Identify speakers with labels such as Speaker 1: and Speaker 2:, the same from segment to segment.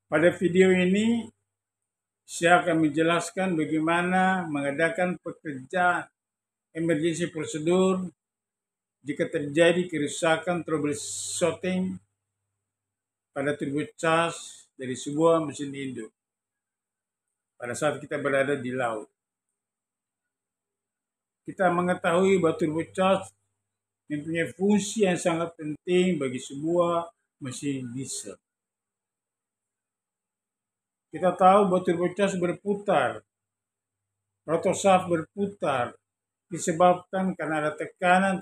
Speaker 1: Pada video ini, saya akan menjelaskan bagaimana mengadakan pekerjaan emergency prosedur jika terjadi kerusakan troubleshooting pada turbocharge dari sebuah mesin induk pada saat kita berada di laut. Kita mengetahui bahwa turbocharge mempunyai fungsi yang sangat penting bagi sebuah mesin diesel. Kita tahu bahwa turbocharge berputar, rotor shaft berputar, disebabkan karena ada tekanan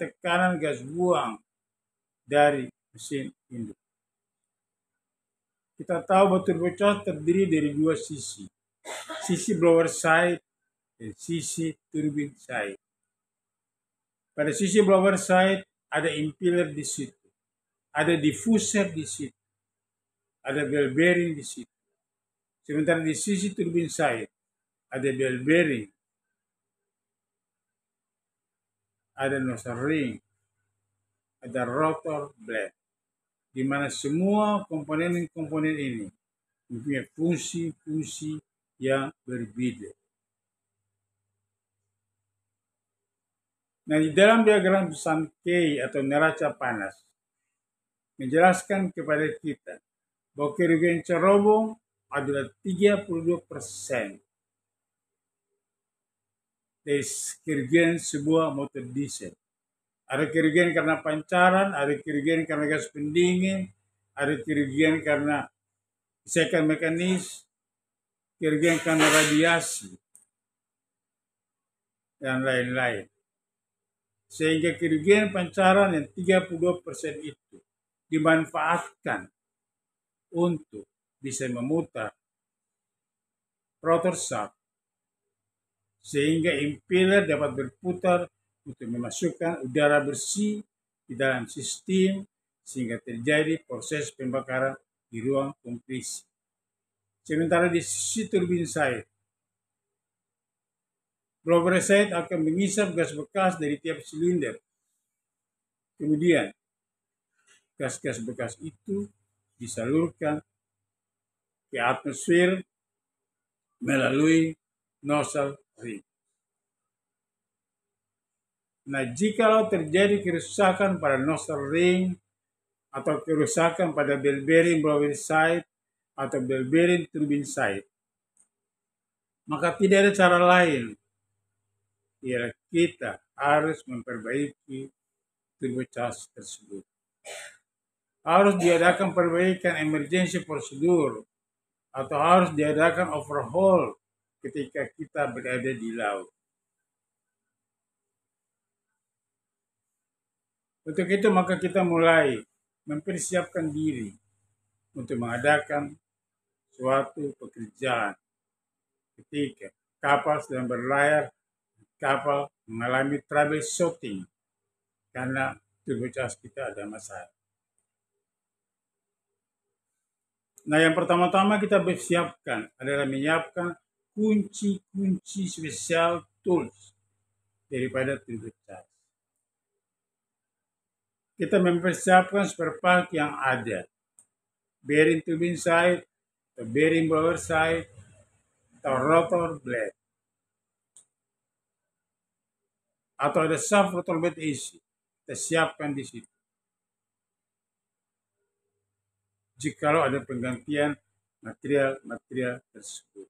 Speaker 1: gas buang dari mesin induk. Kita tahu bahwa turbocharge terdiri dari dua sisi blower side dan sisi turbine side. Pada sisi blower side ada impeller di situ, ada diffuser di situ, ada ball bearing di situ. Sementara di sisi turbine side ada ball bearing, ada nozzle ring, ada rotor blade, di mana semua komponen ini mempunyai fungsi-fungsi yang berbeda. Nah, di dalam diagram Sankey atau neraca panas menjelaskan kepada kita bahwa kerugian cerobong adalah 32% dari kerugian sebuah motor diesel. Ada kerugian karena pancaran, ada kerugian karena gas pendingin, ada kerugian karena gesekan mekanis, kerugian karena radiasi, dan lain-lain. Sehingga kerugian pancaran yang 32% itu dimanfaatkan untuk bisa memutar rotor shaft sehingga impeller dapat berputar untuk memasukkan udara bersih di dalam sistem sehingga terjadi proses pembakaran di ruang kompresi. Sementara di sisi turbine side, blower side akan mengisap gas bekas dari tiap silinder. Kemudian gas-gas bekas itu disalurkan ke atmosfer melalui nozzle ring. Nah, jikalau terjadi kerusakan pada nozzle ring atau kerusakan pada ball bearing blower side atau ball bearing turbine side, maka tidak ada cara lain. Ya, kita harus memperbaiki turbocharge tersebut. Harus diadakan perbaikan emergency prosedur atau harus diadakan overhaul ketika kita berada di laut. Untuk itu maka kita mulai mempersiapkan diri untuk mengadakan suatu pekerjaan ketika kapal sedang berlayar, kapal mengalami troubleshooting karena turbocharge kita ada masalah. Nah, yang pertama-tama kita bersiapkan adalah menyiapkan kunci-kunci spesial tools daripada turbocharge. Kita mempersiapkan spare part yang ada, bearing turbine side, atau bearing blower side, atau rotor blade, atau ada shaft rotor blade AC. Kita siapkan di situ. Jikalau ada penggantian material tersebut.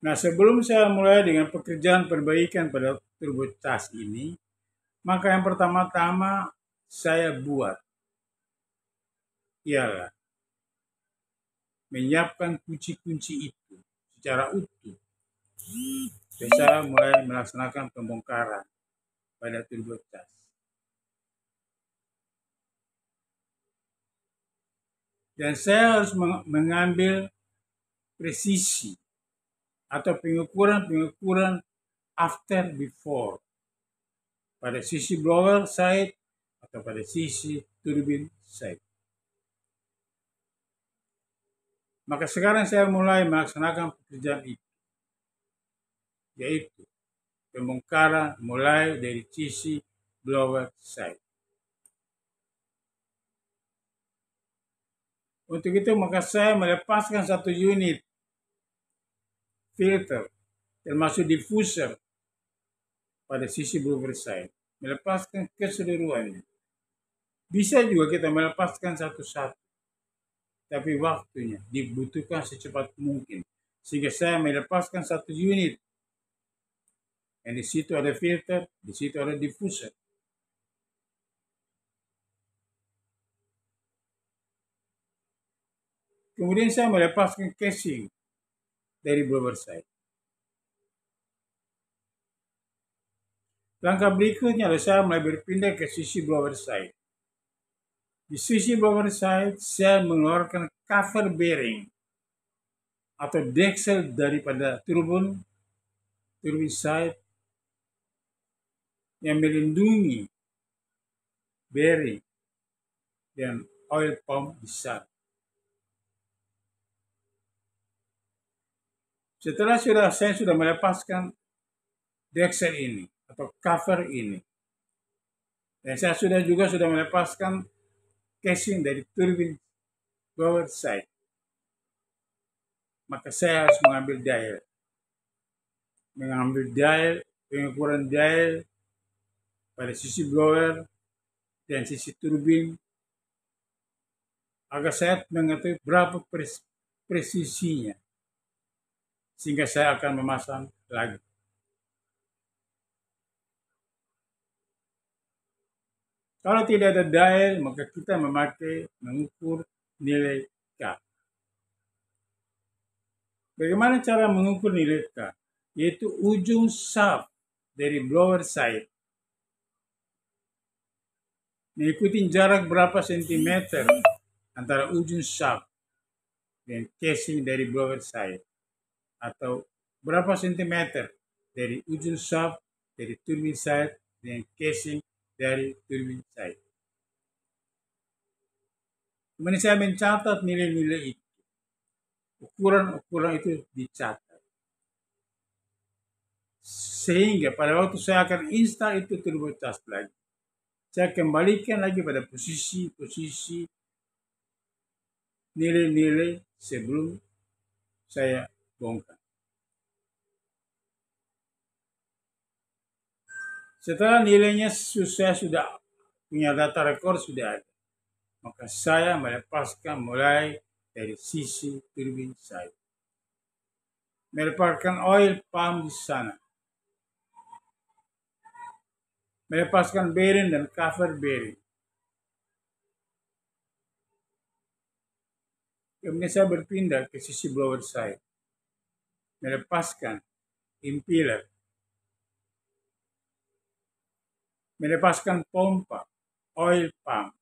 Speaker 1: Nah, sebelum saya mulai dengan pekerjaan perbaikan pada turbocharge ini, maka yang pertama-tama saya buat ialah menyiapkan kunci-kunci itu secara utuh. Saya mulai melaksanakan pembongkaran pada turbocharge. Dan saya harus mengambil presisi atau pengukuran after before pada sisi blower side atau pada sisi turbine side. Maka sekarang saya mulai melaksanakan pekerjaan itu, yaitu pembongkaran mulai dari sisi blower side. Untuk itu maka saya melepaskan satu unit filter termasuk diffuser pada sisi blower side. Melepaskan keseluruhannya. Bisa juga kita melepaskan satu-satu. Tapi waktunya dibutuhkan secepat mungkin. Sehingga saya melepaskan satu unit. Dan di situ ada filter, di situ ada diffuser. Kemudian saya melepaskan casing dari blower side. Langkah berikutnya adalah saya mulai berpindah ke sisi blower side. Di sisi blower side, saya mengeluarkan cover bearing atau deksel daripada turbin side yang melindungi bearing dan oil pump di sana. Setelah saya sudah melepaskan deksel ini atau cover ini, dan saya sudah melepaskan casing dari turbin blower side, maka saya harus mengambil pengukuran dial pada sisi blower dan sisi turbin agar saya mengetahui berapa presisinya, sehingga saya akan memasang lagi. Kalau tidak ada dial, maka kita mengukur nilai K. Bagaimana cara mengukur nilai K? Yaitu ujung shaft dari blower side mengikuti jarak berapa sentimeter antara ujung shaft dan casing dari blower side, atau berapa sentimeter dari ujung shaft dari turbin side dan casing dari turbin side. Kemudian saya mencatat nilai-nilai itu. Ukuran-ukuran itu dicatat. Sehingga pada waktu saya akan install itu turbo charge lagi, saya kembalikan lagi pada posisi nilai-nilai sebelum saya bongkar. Setelah nilainya saya sudah punya data rekor sudah ada, maka saya melepaskan mulai dari sisi turbin side. Melepaskan oil pump di sana. Melepaskan bearing dan cover bearing. Kemudian saya berpindah ke sisi blower side. Melepaskan impeller. Melepaskan pompa, oil pump.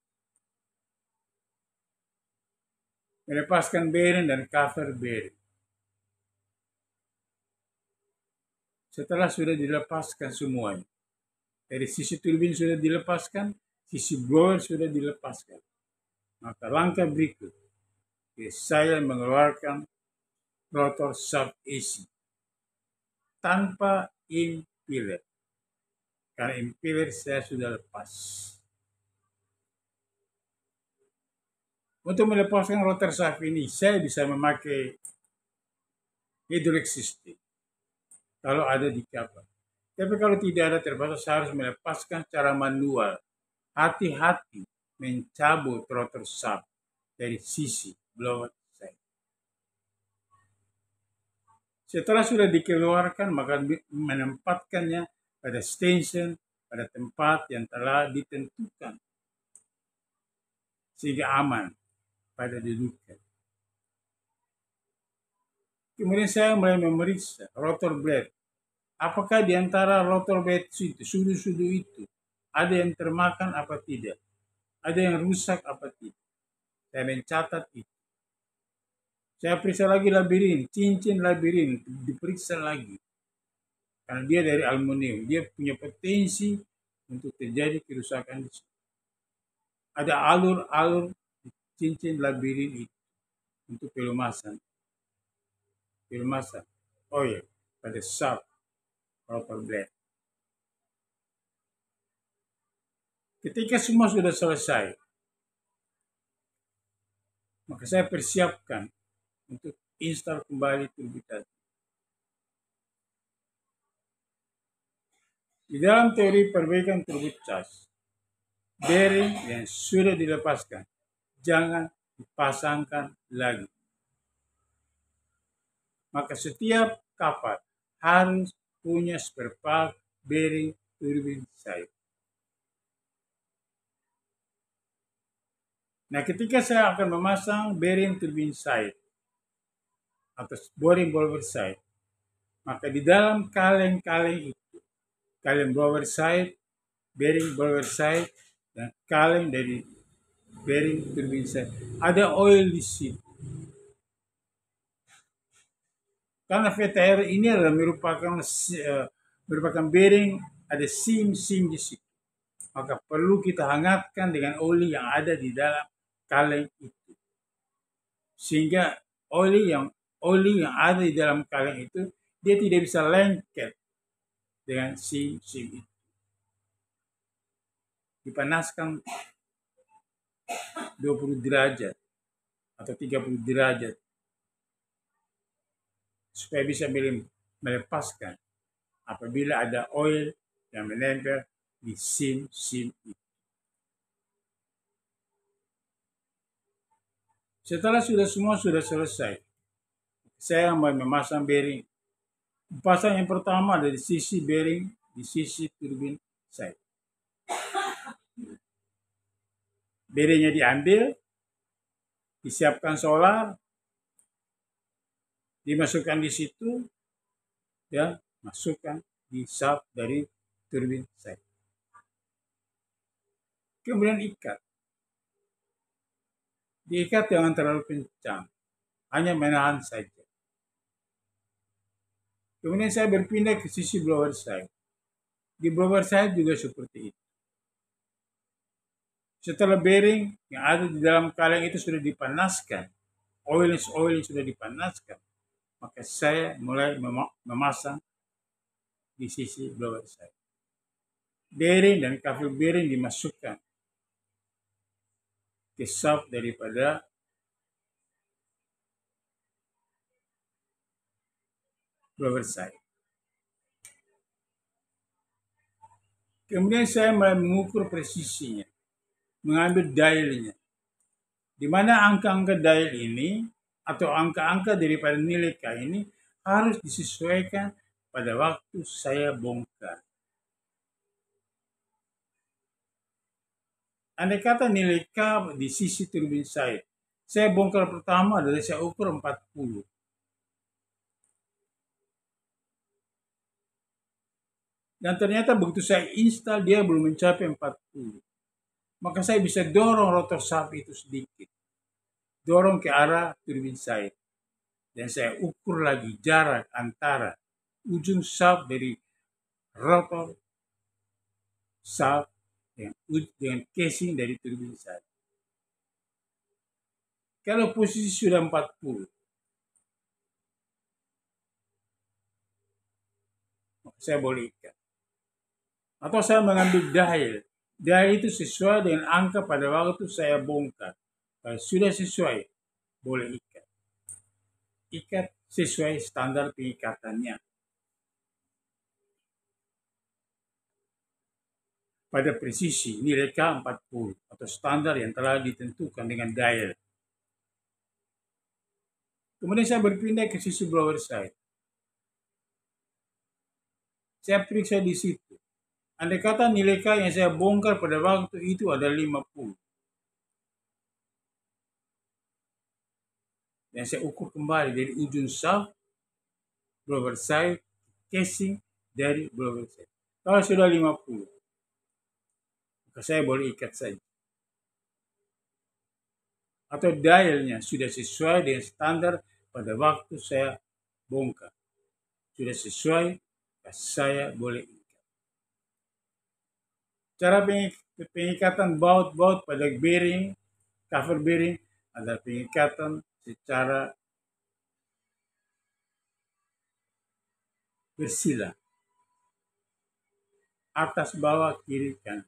Speaker 1: Melepaskan bearing dan cover bearing. Setelah sudah dilepaskan semuanya, dari sisi turbin sudah dilepaskan, sisi blower sudah dilepaskan, maka langkah berikut saya mengeluarkan rotor shaft AC tanpa impeller, karena impeller saya sudah lepas. Untuk melepaskan rotor shaft ini, saya bisa memakai hydraulic system kalau ada di kapal. Tapi kalau tidak ada, terpaksa saya harus melepaskan secara manual. Hati-hati mencabut rotor shaft dari sisi blower side. Setelah sudah dikeluarkan, maka menempatkannya pada station, pada tempat yang telah ditentukan, sehingga aman pada dudukan. Kemudian saya mulai memeriksa rotor blade. Apakah di antara rotor blade itu, sudu-sudu itu, ada yang termakan apa tidak? Ada yang rusak apa tidak? Saya mencatat itu. Saya periksa lagi labirin, cincin labirin, diperiksa lagi. Karena dia dari aluminium, dia punya potensi untuk terjadi kerusakan di situ. Ada alur-alur cincin labirin itu untuk pelumasan oil pada shaft rotor blade. Ketika semua sudah selesai, Maka saya persiapkan untuk install kembali turbin tadi. Di dalam teori perbaikan turbin cas, bearing yang sudah dilepaskan jangan dipasangkan lagi. Maka setiap kapal harus punya spare part bearing turbin side. Nah, ketika saya akan memasang bearing turbin side atau boring blower side, maka di dalam kaleng-kaleng itu, kaleng blower side, bearing blower side, dan kaleng dari bearing turbin side, ada oil di situ. Karena VTR ini adalah merupakan bearing, ada sim di situ. Maka perlu kita hangatkan dengan oli yang ada di dalam kaleng itu. Sehingga oli yang ada di dalam kaleng itu, dia tidak bisa lengket dengan sim itu. Dipanaskan 20 derajat atau 30 derajat supaya bisa melepaskan apabila ada oil yang menempel di sim itu. Setelah semua sudah selesai, saya memasang bearing. Pasang yang pertama dari sisi bearing di sisi turbin side. Bearingnya diambil, disiapkan solar, dimasukkan di situ, dan masukkan di shaft dari turbin side. Kemudian ikat. Diikat jangan terlalu kencang, hanya menahan saja. Kemudian saya berpindah ke sisi blower side. Di blower side juga seperti itu. Setelah bearing yang ada di dalam kaleng itu sudah dipanaskan, oil sudah dipanaskan, maka saya mulai memasang di sisi blower side. Bearing dan cover bearing dimasukkan ke shaft daripada blower side. Kemudian saya mulai mengukur presisinya, mengambil dialnya. Di mana angka-angka dial ini atau angka-angka daripada nilai K ini harus disesuaikan pada waktu saya bongkar. Andai kata nilai K di sisi turbin side, saya bongkar pertama dari saya ukur 40. Dan ternyata begitu saya install dia belum mencapai 40. Maka saya bisa dorong rotor shaft itu sedikit. Dorong ke arah turbin side. Dan saya ukur lagi jarak antara ujung shaft dari rotor shaft dengan casing dari turbin side. Kalau posisi sudah 40, saya boleh ikat. Atau saya mengambil dial. Dial itu sesuai dengan angka pada waktu saya bongkar. Kalau sudah sesuai, boleh ikat. Ikat sesuai standar pengikatannya. Pada presisi nilai K40 atau standar yang telah ditentukan dengan dial. Kemudian saya berpindah ke sisi blower side. Saya periksa di situ. Andai kata nilai K yang saya bongkar pada waktu itu ada 50. Dan saya ukur kembali dari ujung shaft, blower side, casing dari blower side. Kalau sudah 50, maka saya boleh ikat saja. Atau dialnya sudah sesuai dengan standar pada waktu saya bongkar. Sudah sesuai, saya boleh ikat. Cara pengikatan baut pada bearing, cover bearing, adalah pengikatan secara bersila. Atas bawah kiri kanan.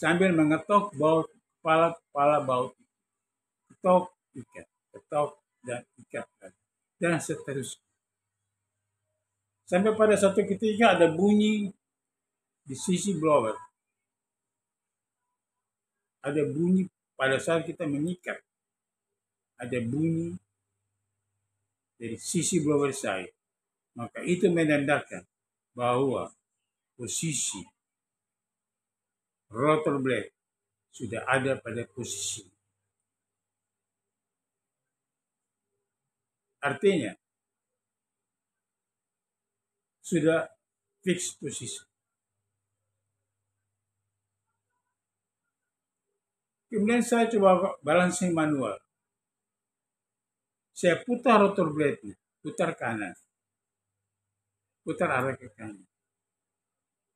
Speaker 1: Sambil mengetok baut kepala baut. ketok, ikat, ketok, dan ikat lagi. Dan seterusnya. Sampai pada satu ketika ada bunyi di sisi blower. Ada bunyi pada saat kita mengikat. Ada bunyi dari sisi blower side. Maka itu menandakan bahwa posisi rotor blade sudah ada pada posisi. Artinya, sudah fix posisi. Kemudian saya coba balancing manual. Saya putar rotor blade-nya, putar kanan. Putar arah ke kanan.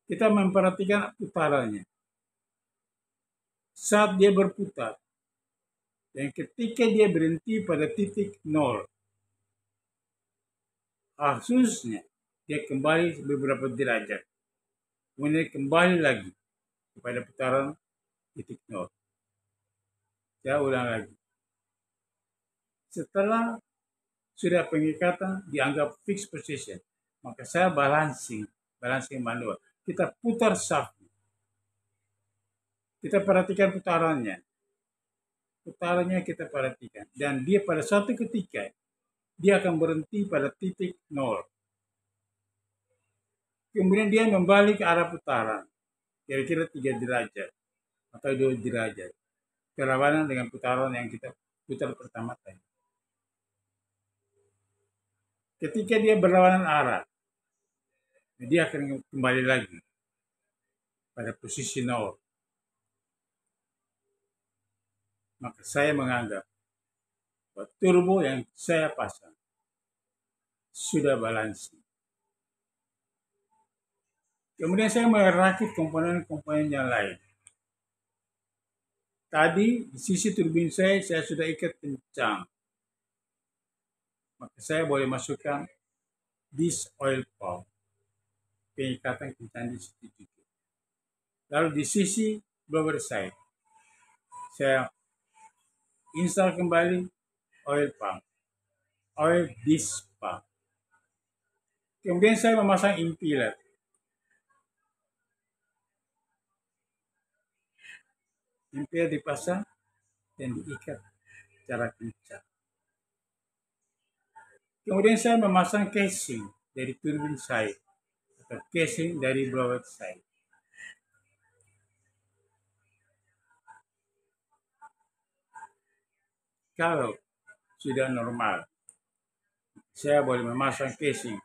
Speaker 1: Kita memperhatikan putarannya. Saat dia berputar, dan ketika dia berhenti pada titik 0, khususnya dia kembali beberapa derajat. Kemudian kembali lagi kepada putaran titik 0. Saya ulang lagi. Setelah sudah pengikatan dianggap fixed position, maka saya balancing manual. Kita putar shaft. Kita perhatikan putarannya. Putarannya kita perhatikan. Dan dia pada suatu ketika, dia akan berhenti pada titik 0. Kemudian dia membalik ke arah putaran. Kira-kira 3 derajat atau 2 derajat. Berlawanan dengan putaran yang kita putar pertama tadi. Ketika dia berlawanan arah, dia akan kembali lagi pada posisi 0. Maka saya menganggap bahwa turbo yang saya pasang sudah balancing. Kemudian saya merakit komponen-komponen yang lain. Tadi di sisi turbin saya sudah ikat kencang. Maka saya boleh masukkan disk oil pump. Pengikatan kencang di situ juga. Lalu di sisi blower side, saya install kembali oil pump, oil disk pump. Kemudian saya memasang impeller. Impeller dipasang dan diikat secara kencang. Kemudian saya memasang casing dari turbin side atau casing dari blower side. Kalau sudah normal, saya boleh memasang casing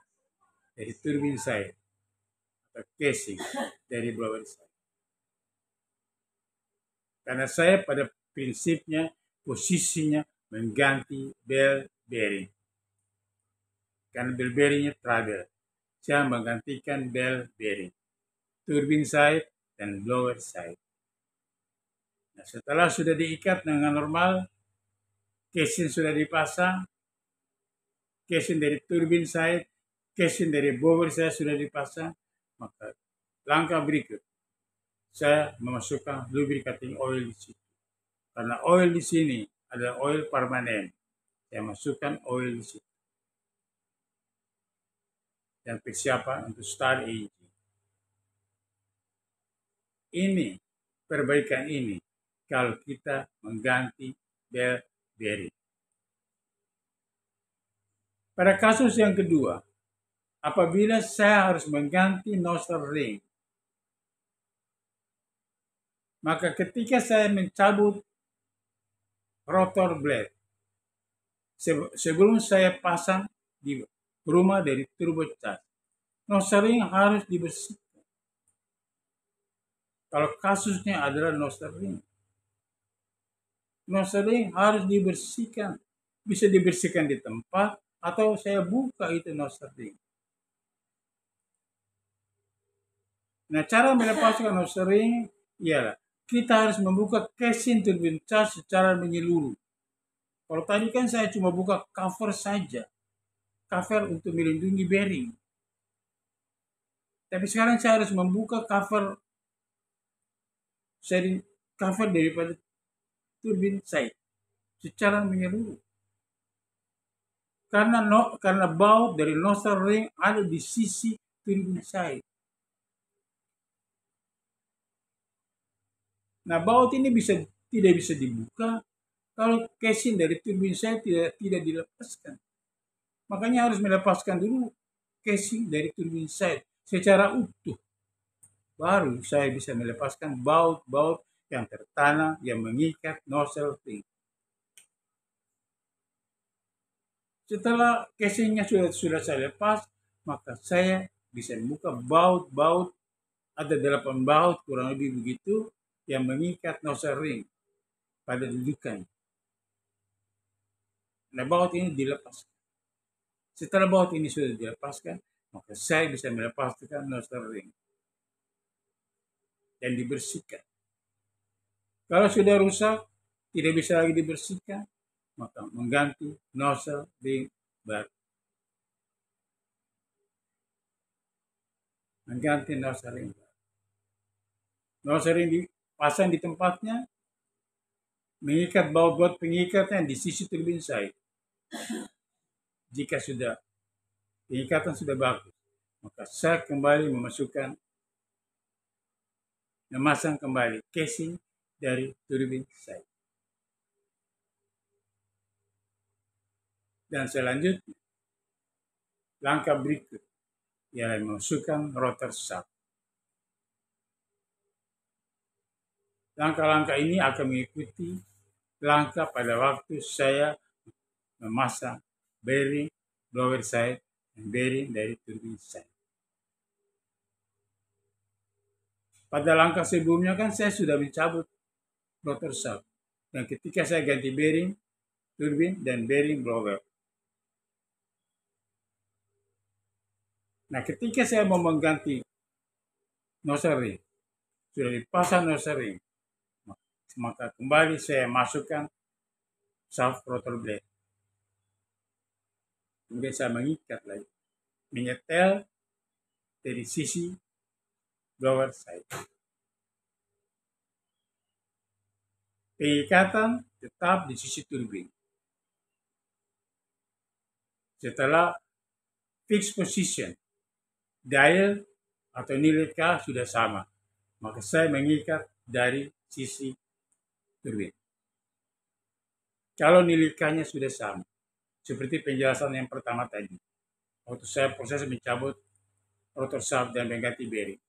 Speaker 1: dari turbin side atau casing dari blower side. Karena saya pada prinsipnya posisinya mengganti bell bearing. Karena bell bearingnya travel. Saya menggantikan bell bearing. Turbin side dan blower side. Nah, setelah sudah diikat dengan normal, casing sudah dipasang, casing dari turbin side, casing dari blower side sudah dipasang, maka langkah berikut saya memasukkan lubricating oil di situ. Karena oil di sini adalah oil permanen. Saya masukkan oil di situ. Dan persiapan untuk start engine. Ini, perbaikan ini, kalau kita mengganti bell bearing. Pada kasus yang kedua, apabila saya harus mengganti nozzle ring, maka ketika saya mencabut rotor blade, sebelum saya pasang di rumah dari turbocharger, nozzle ring harus dibersihkan. Kalau kasusnya adalah nozzle ring harus dibersihkan. Bisa dibersihkan di tempat atau saya buka itu nozzle ring. Nah, cara melepaskan nozzle ring ialah kita harus membuka casing turbin charge secara menyeluruh. Kalau tadi kan saya cuma buka cover saja. Cover untuk melindungi bearing. Tapi sekarang saya harus membuka cover daripada turbin side. secara menyeluruh. Karena baut dari nozzle ring ada di sisi turbine side. Nah, baut ini tidak bisa dibuka kalau casing dari turbine side tidak dilepaskan. Makanya harus melepaskan dulu casing dari turbine side secara utuh. Baru saya bisa melepaskan baut-baut yang tertanam yang mengikat nozzle ring. Setelah casingnya sudah saya lepas, maka saya bisa membuka baut-baut, ada 8 baut kurang lebih begitu yang mengikat nozzle ring pada dudukan. Nah, baut ini dilepaskan. Setelah baut ini sudah dilepaskan, maka saya bisa melepaskan nozzle ring dan dibersihkan. Kalau sudah rusak, tidak bisa lagi dibersihkan, maka mengganti nozzle ring baru. Mengganti nozzle ring baru. Nozzle ring dipasang di tempatnya, mengikat baut-baut pengikatnya di sisi turbine side. Jika sudah pengikatan sudah bagus, maka saya kembali memasang kembali casing dari turbine side. Dan selanjutnya, langkah berikut ialah memasukkan rotor shaft. Langkah-langkah ini akan mengikuti langkah pada waktu saya memasang bearing blower side dan bearing dari turbine side. Pada langkah sebelumnya kan saya sudah mencabut rotor shaft. Dan ketika saya ganti bearing turbine dan bearing blower. Nah, ketika saya mau mengganti nozzle ring, sudah dipasang nozzle ring, maka kembali saya masukkan shaft rotor blade. Kemudian saya mengikat lagi, menyetel dari sisi blower side. Pengikatan tetap di sisi turbin. Setelah fixed position, dial atau nilai K sudah sama, maka saya mengikat dari sisi turbin. Kalau nilai K-nya sudah sama, seperti penjelasan yang pertama tadi, waktu saya proses mencabut rotor shaft dan mengganti bearing.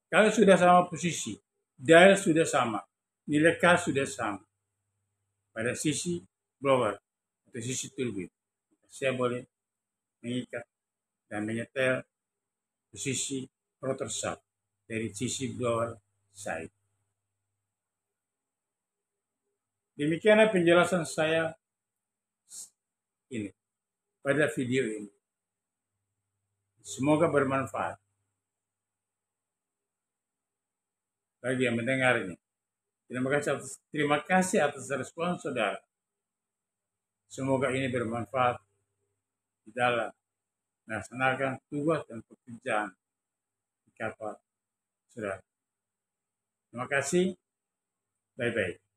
Speaker 1: Kalau sudah sama posisi, dial sudah sama, nilai K sudah sama pada sisi blower atau sisi turbin, saya boleh mengikat dan menyetel posisi rotor shaft dari sisi blower side. Demikianlah penjelasan saya ini pada video ini. Semoga bermanfaat bagi yang mendengarnya. Terima kasih atas respon saudara. Semoga ini bermanfaat di dalam melaksanakan tugas dan pekerjaan di kapal saudara. Terima kasih. Bye-bye.